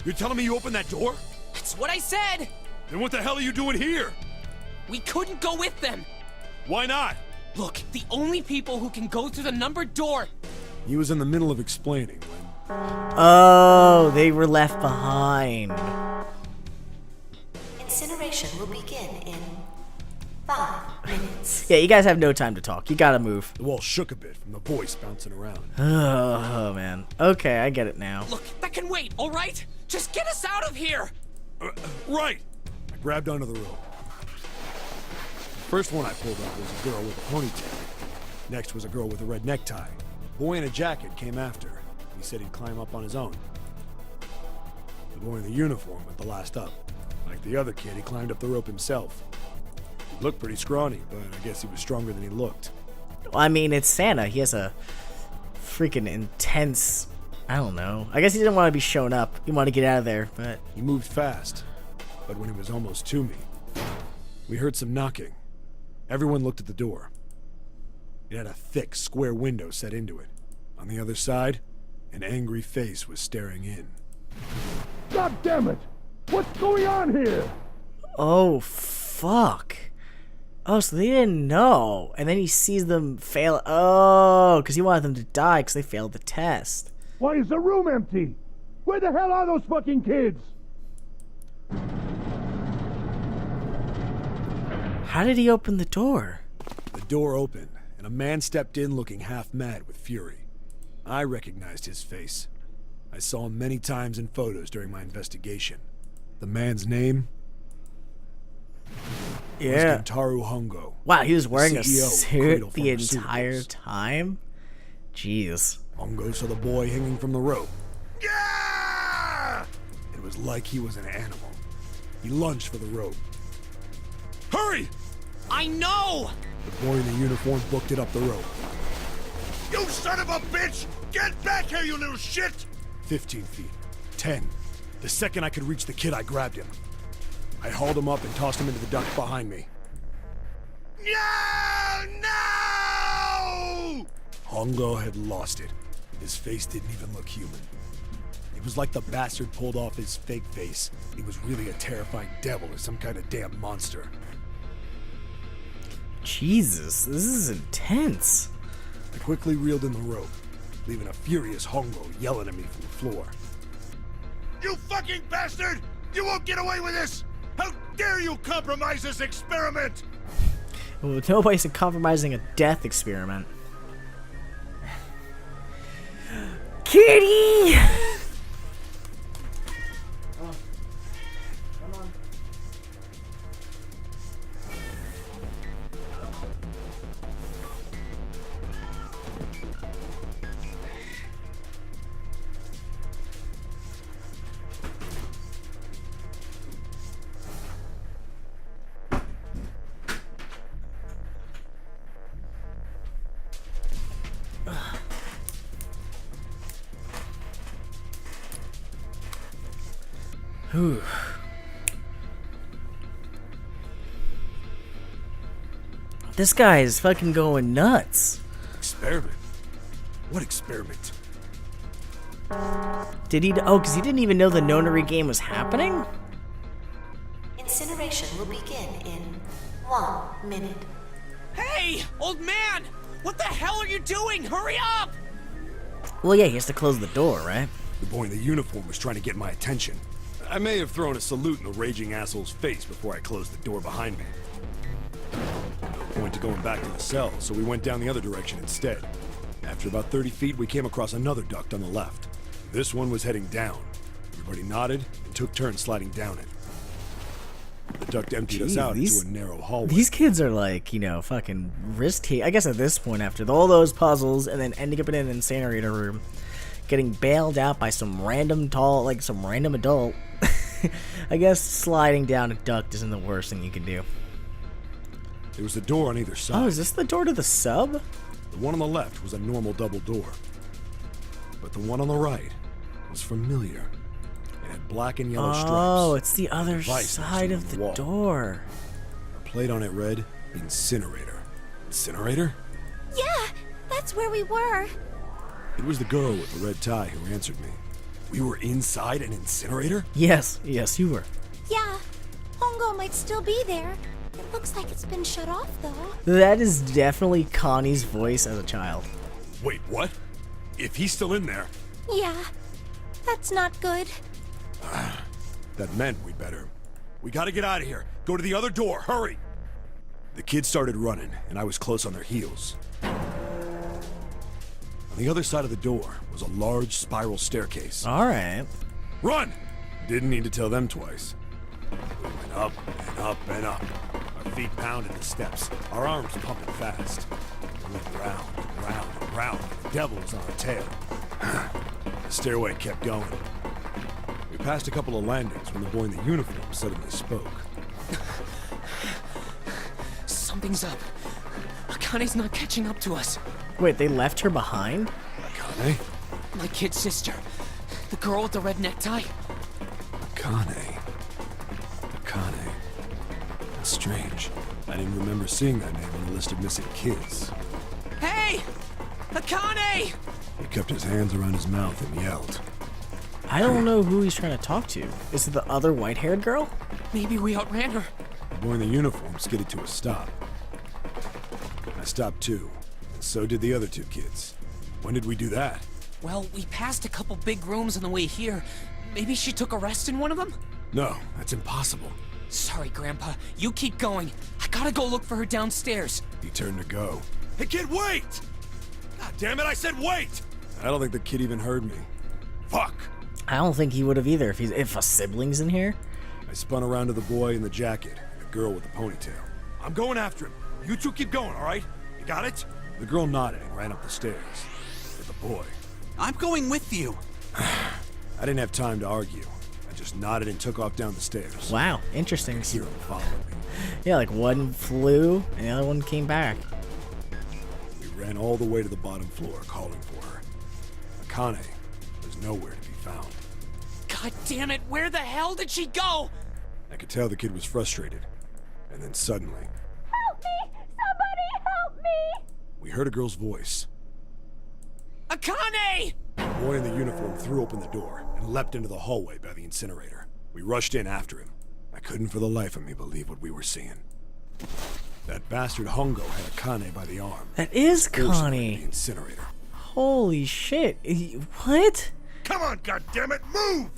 You're telling me you opened that door? That's what I said. Then what the hell are you doing here? We couldn't go with them. Why not? Look, the only people who can go through the numbered door He was in the middle of explaining when... Oh, they were left behind. Incineration will begin in 5 minutes. Yeah, you guys have no time to talk. You gotta move. The wall shook a bit from the voice bouncing around. Oh, man. Okay, I get it now. Look, that can wait, all right? Just get us out of here! Right! I grabbed onto the rope. The first one I pulled up was a girl with a ponytail. Next was a girl with a red necktie. A boy in a jacket came after. He said he'd climb up on his own. The boy in the uniform went the last up. Like the other kid, he climbed up the rope himself. He looked pretty scrawny, but I guess he was stronger than he looked. Well, I mean, it's Santa. He has a freaking intense... I don't know. I guess he didn't want to be shown up. He wanted to get out of there, but... He moved fast, but when he was almost to me, we heard some knocking. Everyone looked at the door. It had a thick, square window set into it. On the other side, an angry face was staring in. God damn it! What's going on here? Oh, fuck. Oh, so they didn't know. And then he sees them fail. Oh, because he wanted them to die because they failed the test. Why is the room empty? Where the hell are those fucking kids? How did he open the door? The door opened, and a man stepped in looking half mad with fury. I recognized his face. I saw him many times in photos during my investigation. The man's name? Yeah. Was Kentaro Hongo. Wow, he was wearing a CEO of suit Cradle the entire Pharmaceuticals. time? Jeez. Hongo saw the boy hanging from the rope. Yeah! It was like he was an animal. He lunged for the rope. Hurry! I know! The boy in the uniform booked it up the rope. You son of a bitch! Get back here, you little shit! 15 feet. 10. The second I could reach the kid, I grabbed him. I hauled him up and tossed him into the duct behind me. No! No! Hongo had lost it. His face didn't even look human. It was like the bastard pulled off his fake face. He was really a terrifying devil or some kind of damn monster. Jesus, this is intense. I quickly reeled in the rope, leaving a furious Hongo yelling at me from the floor. You fucking bastard! You won't get away with this! How dare you compromise this experiment! Well, nobody's compromising a death experiment. Kitty! Whew. This guy is fucking going nuts. Experiment? What experiment? Did he? Oh, because he didn't even know the nonary game was happening? Incineration will begin in 1 minute. Hey, old man! What the hell are you doing? Hurry up! Well, yeah, he has to close the door, right? The boy in the uniform was trying to get my attention. I may have thrown a salute in the raging asshole's face before I closed the door behind me. No point to going back to the cell, so we went down the other direction instead. After about 30 feet, we came across another duct on the left. This one was heading down. Everybody nodded and took turns sliding down it. The duct emptied us out into a narrow hallway. These kids are like, you know, fucking risk-taking. I guess at this point, after all those puzzles and then ending up in an incinerator room, getting bailed out by some random adult, I guess sliding down a duct isn't the worst thing you can do. There was a door on either side. Oh, is this the door to the sub? The one on the left was a normal double door. But the one on the right was familiar. It had black and yellow stripes. Oh, it's the other Device side next of to the wall. door. A plate on it read, Incinerator. Incinerator? Yeah, that's where we were. It was the girl with the red tie who answered me. We were inside an incinerator? Yes, yes, you were. Yeah, Hongo might still be there. It looks like it's been shut off, though. That is definitely Connie's voice as a child. Wait, what? If he's still in there, Yeah, that's not good. that meant we better. We gotta get out of here. Go to the other door, hurry! The kids started running, and I was close on their heels. On the other side of the door was a large spiral staircase. All right. Run! Didn't need to tell them twice. We went up and up and up. Our feet pounding the steps, our arms pumping fast. We went round and round and round. The devil was on our tail. The stairway kept going. We passed a couple of landings when the boy in the uniform suddenly spoke. Something's up. Akane's not catching up to us. Wait, they left her behind? Akane? My kid sister. The girl with the red necktie. Akane. Akane. That's strange. I didn't remember seeing that name on the list of missing kids. Hey! Akane! He kept his hands around his mouth and yelled. I don't know who he's trying to talk to. Is it the other white-haired girl? Maybe we outran her. The boy in the uniform skidded to a stop. I stopped too, and so did the other two kids. When did we do that? Well, we passed a couple big rooms on the way here. Maybe she took a rest in one of them? No, that's impossible. Sorry, Grandpa. You keep going. I gotta go look for her downstairs. He turned to go. Hey, kid, wait! God damn it, I said wait! I don't think the kid even heard me. Fuck! I don't think he would have either if a sibling's in here. I spun around to the boy in the jacket and the girl with the ponytail. I'm going after him. You two keep going, all right? You got it? The girl nodded and ran up the stairs. With the boy. I'm going with you. I didn't have time to argue. I just nodded and took off down the stairs. Wow, interesting. I could hear him following me. Yeah, like one flew and the other one came back. We ran all the way to the bottom floor, calling for her. Akane was nowhere to be found. God damn it, where the hell did she go? I could tell the kid was frustrated. And then suddenly, Help me! Somebody help me! we heard a girl's voice. Akane! The boy in the uniform threw open the door and leapt into the hallway by the incinerator. We rushed in after him. I couldn't for the life of me believe what we were seeing. That bastard Hongo had Akane by the arm. That is forced her into Connie. the incinerator. Holy shit. What? Come on, goddammit, move!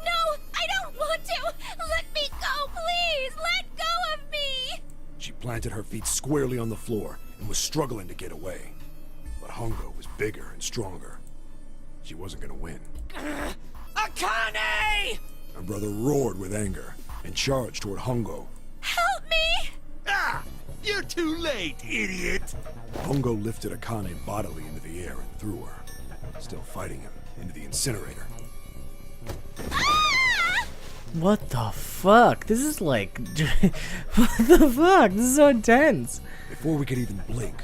No, I don't want to! Let me go, please! Let go of me! She planted her feet squarely on the floor and was struggling to get away. But Hongo was bigger and stronger. She wasn't gonna win. Akane! My brother roared with anger and charged toward Hongo. Help me! Ah! You're too late, idiot! Hongo lifted Akane bodily into the air and threw her, still fighting him, into the incinerator. What the fuck? This is like... what the fuck? This is so intense. Before we could even blink,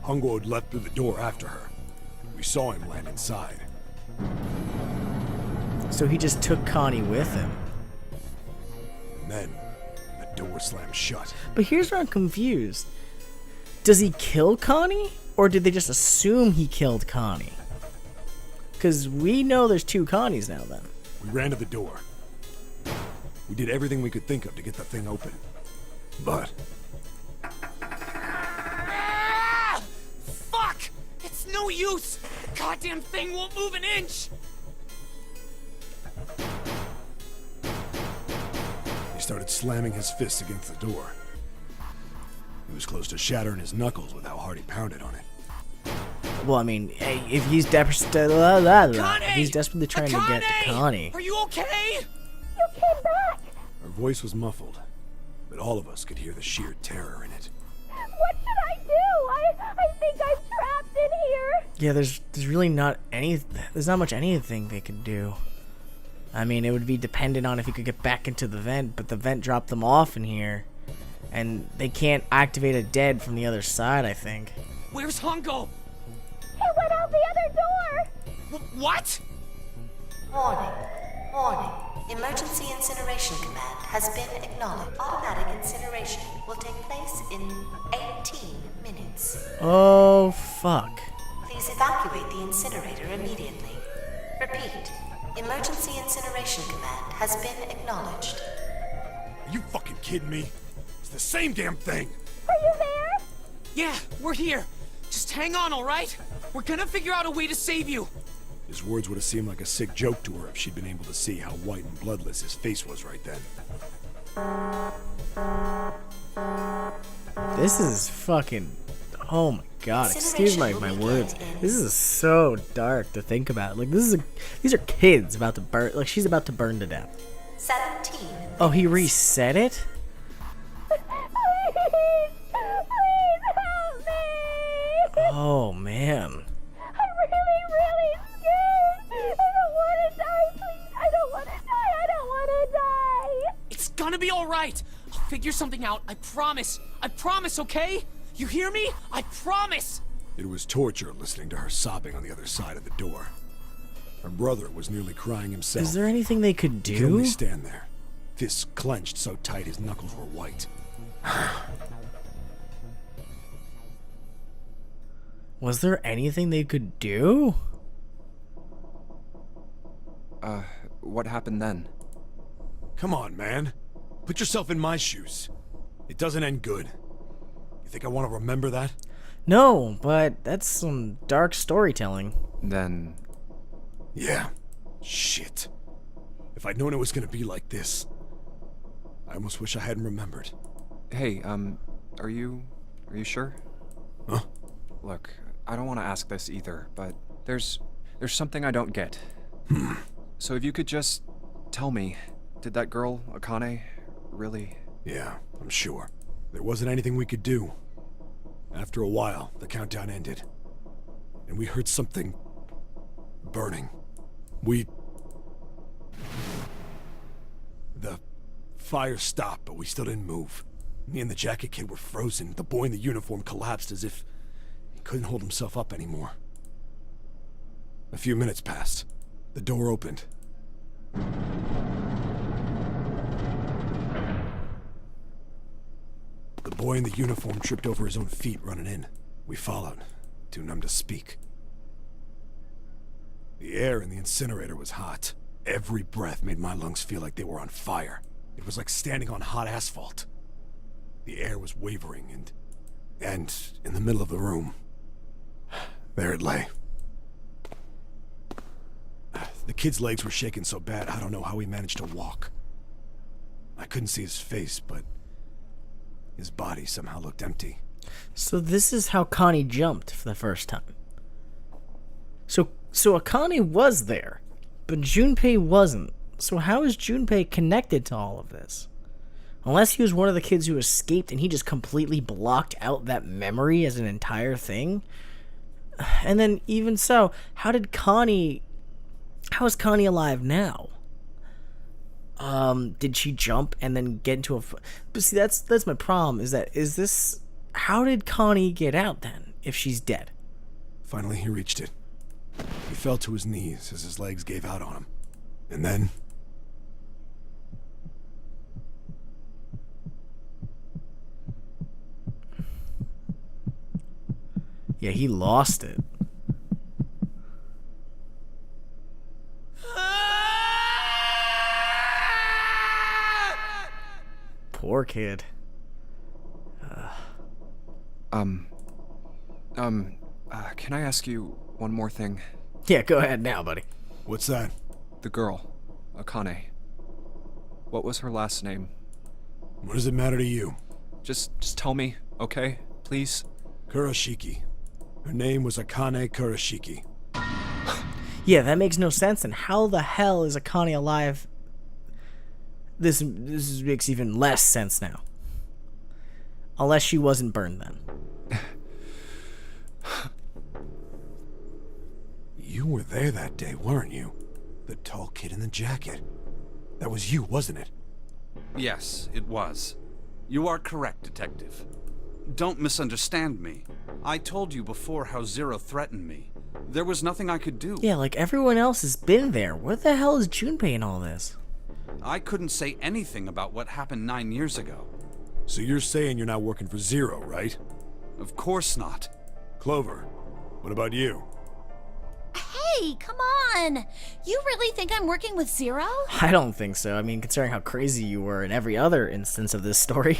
Hongo had leapt through the door after her. We saw him land inside. So he just took Connie with him. And then, the door slammed shut. But here's where I'm confused. Does he kill Connie? Or did they just assume he killed Connie? Because we know there's two Connies now then. We ran to the door. We did everything we could think of to get the thing open. But Ah! Fuck! It's no use! The goddamn thing won't move an inch! he started slamming his fists against the door. He was close to shattering his knuckles with how hard he pounded on it. Well, I mean, hey, if he's desperately trying to get to Connie. Are you okay? You came back! Her voice was muffled, but all of us could hear the sheer terror in it. What should I do? I think I'm trapped in here! Yeah, there's really not there's not much anything they could do. I mean, it would be dependent on if he could get back into the vent, but the vent dropped them off in here. And they can't activate a dead from the other side, I think. Where's Hongo? He went out the other door! What? Warning. Warning. Emergency incineration command has been acknowledged. Automatic incineration will take place in 18 minutes. Oh, fuck. Please evacuate the incinerator immediately. Repeat. Emergency incineration command has been acknowledged. Are you fucking kidding me? It's the same damn thing! Are you there? Yeah, we're here. Just hang on, alright? We're gonna figure out a way to save you. His words would have seemed like a sick joke to her if she'd been able to see how white and bloodless his face was right then. This is fucking... Oh my god, excuse my words. This is so dark to think about. Like, these are kids about to burn... Like, she's about to burn to death. 17. Oh, he reset it? Oh, man. I'm really scared. I don't want to die, please. I don't want to die. I don't want to die. It's gonna be alright. I'll figure something out. I promise. I promise, okay? You hear me? I promise. It was torture listening to her sobbing on the other side of the door. Her brother was nearly crying himself. Is there anything they could He could only do? stand there, fists clenched so tight his knuckles were white. Was there anything they could do? What happened then? Come on, man. Put yourself in my shoes. It doesn't end good. You think I want to remember that? No, but that's some dark storytelling. Then... Yeah. Shit. If I'd known it was gonna be like this, I almost wish I hadn't remembered. Hey, are you sure? Huh? Look, I don't want to ask this either, but there's something I don't get. So if you could just tell me, did that girl, Akane, really... Yeah, I'm sure. There wasn't anything we could do. After a while, the countdown ended. And we heard something... burning. The fire stopped, but we still didn't move. Me and the jacket kid were frozen. The boy in the uniform collapsed as if he couldn't hold himself up anymore. A few minutes passed. The door opened. The boy in the uniform tripped over his own feet running in. We followed, too numb to speak. The air in the incinerator was hot. Every breath made my lungs feel like they were on fire. It was like standing on hot asphalt. The air was wavering, and in the middle of the room, there it lay. The kid's legs were shaking so bad, I don't know how he managed to walk. I couldn't see his face, but his body somehow looked empty. So this is how Connie jumped for the first time. So Akane was there, but Junpei wasn't. So how is Junpei connected to all of this? Unless he was one of the kids who escaped and he just completely blocked out that memory as an entire thing. And then even so, how is Connie alive now? Did she jump and then get into a... But see, that's my problem, how did Connie get out then, if she's dead? Finally, he reached it. He fell to his knees as his legs gave out on him. And then... Yeah, he lost it. Poor kid. Can I ask you one more thing? Yeah, go ahead now, buddy. What's that? The girl, Akane. What was her last name? What does it matter to you? Just tell me, okay? Please? Kurashiki. Her name was Akane Kurashiki. Yeah, that makes no sense. And how the hell is Akane alive? This makes even less sense now. Unless she wasn't burned then. You were there that day, weren't you? The tall kid in the jacket. That was you, wasn't it? Yes, it was. You are correct, Detective. Don't misunderstand me. I told you before how Zero threatened me. There was nothing I could do. Yeah, like everyone else has been there. Where the hell is Junpei in all this? I couldn't say anything about what happened 9 years ago. So you're saying you're not working for Zero, right? Of course not. Clover, what about you? Hey, come on! You really think I'm working with Zero? I don't think so. I mean, considering how crazy you were in every other instance of this story.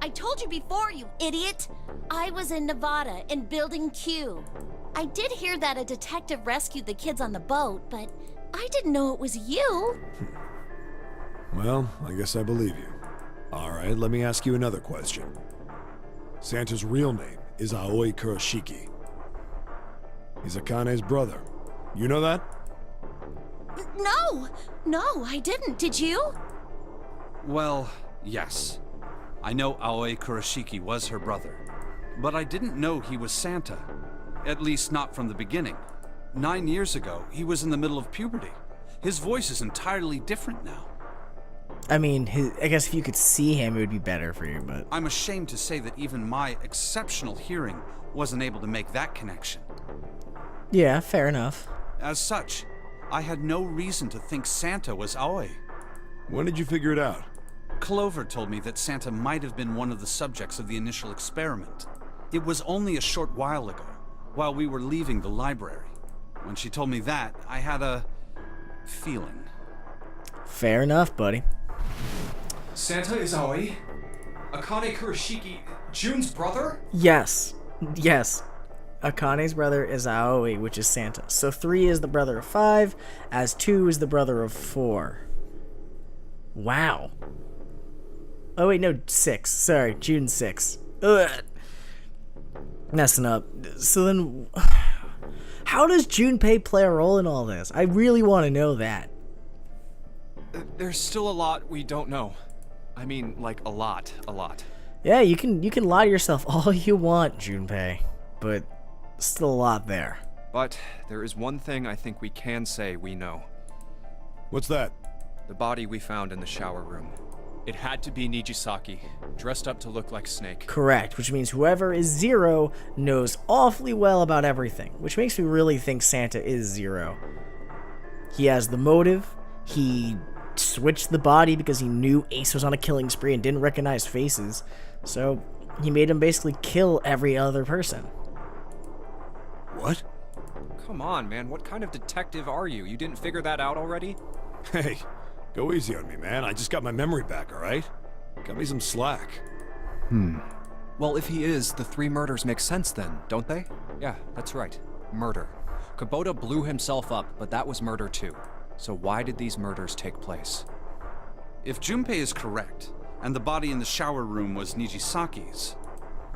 I told you before, you idiot! I was in Nevada, in Building Q. I did hear that a detective rescued the kids on the boat, but I didn't know it was you. Well, I guess I believe you. Alright, let me ask you another question. Santa's real name is Aoi Kurashiki. He's Akane's brother. You know that? No, I didn't. Did you? Well, yes. I know Aoi Kurashiki was her brother. But I didn't know he was Santa. At least not from the beginning. 9 years ago, he was in the middle of puberty. His voice is entirely different now. I mean, I guess if you could see him, it would be better for you, but... I'm ashamed to say that even my exceptional hearing wasn't able to make that connection. Yeah, fair enough. As such, I had no reason to think Santa was Aoi. When did you figure it out? Clover told me that Santa might have been one of the subjects of the initial experiment. It was only a short while ago, while we were leaving the library. When she told me that, I had a feeling. Fair enough, buddy. Santa is Aoi? Akane Kurashiki, June's brother? Yes. Akane's brother is Aoi, which is Santa. So 3 is the brother of 5, as 2 is the brother of 4. Wow. Oh wait, no, 6. Sorry, June 6. Ugh. Messing up. So then, how does Junpei play a role in all this? I really want to know that. There's still a lot we don't know. I mean, like, a lot. Yeah, you can lie to yourself all you want, Junpei, but still a lot there. But there is one thing I think we can say we know. What's that? The body we found in the shower room. It had to be Nijisaki, dressed up to look like Snake. Correct, which means whoever is Zero knows awfully well about everything, which makes me really think Santa is Zero. He has the motive, he switched the body because he knew Ace was on a killing spree and didn't recognize faces, so he made him basically kill every other person. What? Come on, man, what kind of detective are you? You didn't figure that out already? Hey, go easy on me, man. I just got my memory back, alright? Cut me some slack. Well, if he is, the 3 murders make sense then, don't they? Yeah, that's right. Murder. Kubota blew himself up, but that was murder too. So why did these murders take place? If Junpei is correct, and the body in the shower room was Nijisaki's,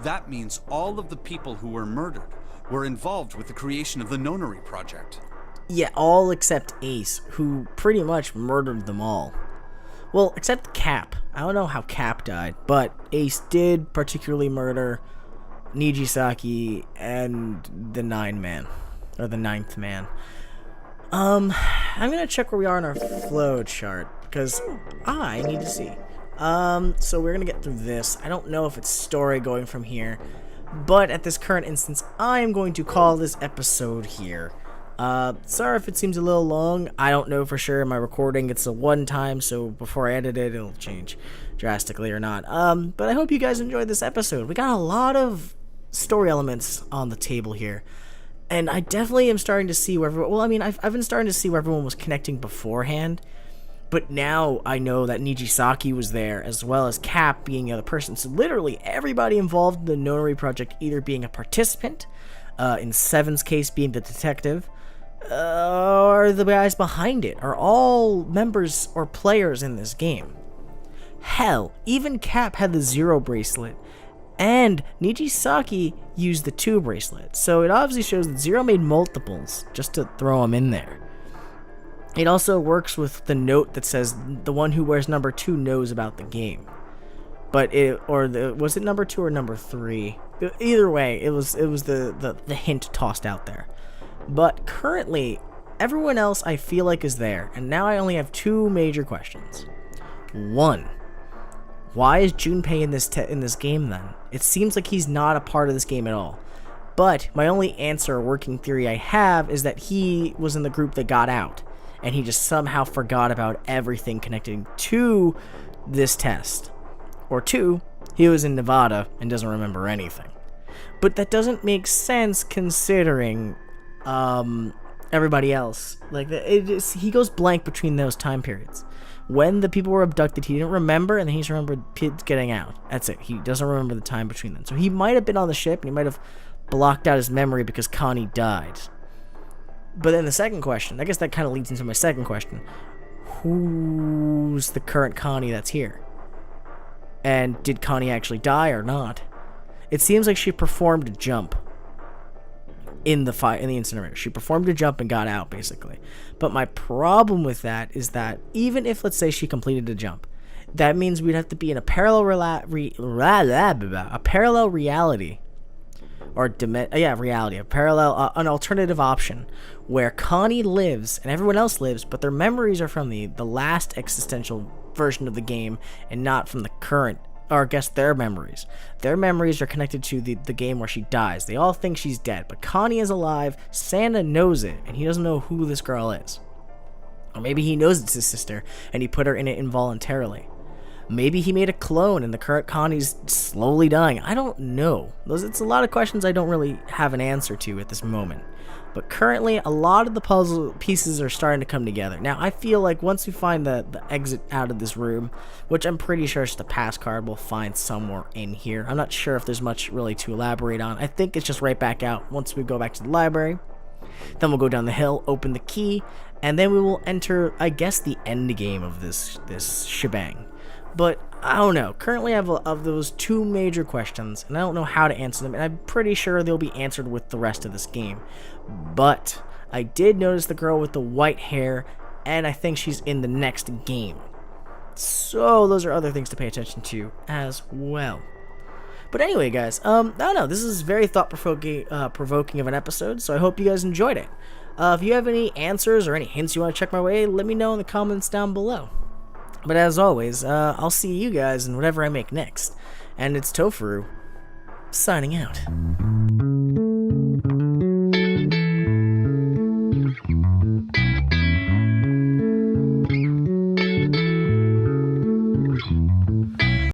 that means all of the people who were murdered were involved with the creation of the Nonary Project. Yeah, all except Ace, who pretty much murdered them all. Well, except Cap. I don't know how Cap died, but Ace did particularly murder Nijisaki and the 9th man. I'm gonna check where we are in our flow chart, because I need to see. So we're gonna get through this. I don't know if it's story going from here, but at this current instance, I am going to call this episode here. Sorry if it seems a little long. I don't know for sure. In my recording, it's a one time, so before I edit it, it'll change drastically or not. But I hope you guys enjoyed this episode. We got a lot of story elements on the table here. And I definitely am starting to see where everyone... Well, I mean, I've been starting to see where everyone was connecting beforehand. But now I know that Nijisaki was there, as well as Cap being the other person. So literally everybody involved in the Nonary Project either being a participant, in Seven's case being the detective, or the guys behind it are all members or players in this game. Hell, even Cap had the 0 bracelet. And Nijisaki used the 2 bracelet, so it obviously shows that 0 made multiples, just to throw them in there. It also works with the note that says the one who wears number 2 knows about the game. But was it number 2 or number 3? Either way, it was the hint tossed out there. But currently, everyone else I feel like is there, and now I only have 2 major questions. 1. Why is Junpei in this game then? It seems like he's not a part of this game at all. But my only answer or working theory I have is that he was in the group that got out, and he just somehow forgot about everything connecting to this test. Or 2, he was in Nevada and doesn't remember anything. But that doesn't make sense considering everybody else. Like, he goes blank between those time periods. When the people were abducted, he didn't remember, and then he just remembered kids getting out. That's it. He doesn't remember the time between them. So he might have been on the ship, and he might have blocked out his memory because Connie died. But then the second question, I guess that kind of leads into my second question. Who's the current Connie that's here? And did Connie actually die or not? It seems like she performed a jump in the incinerator. She performed a jump and got out, basically. But my problem with that is that even if, let's say, she completed a jump, that means we'd have to be in a parallel reality, or reality, an alternative option where Connie lives and everyone else lives, but their memories are from the last existential version of the game and not from the current, or I guess their memories. Their memories are connected to the game where she dies. They all think she's dead, but Connie is alive. Santa knows it, and he doesn't know who this girl is. Or maybe he knows it's his sister, and he put her in it involuntarily. Maybe he made a clone and the current Connie's slowly dying. I don't know. It's a lot of questions I don't really have an answer to at this moment. But currently, a lot of the puzzle pieces are starting to come together. Now, I feel like once we find the exit out of this room, which I'm pretty sure is just a pass card we'll find somewhere in here. I'm not sure if there's much really to elaborate on. I think it's just right back out once we go back to the library. Then we'll go down the hill, open the key, and then we will enter, I guess, the end game of this shebang. But I don't know. Currently, I have of those two major questions, and I don't know how to answer them, and I'm pretty sure they'll be answered with the rest of this game. But I did notice the girl with the white hair, and I think she's in the next game. So those are other things to pay attention to as well. But anyway, guys, I don't know. This is very thought-provoking of an episode, so I hope you guys enjoyed it. If you have any answers or any hints you want to check my way, let me know in the comments down below. But as always, I'll see you guys in whatever I make next. And it's Tofuru, signing out.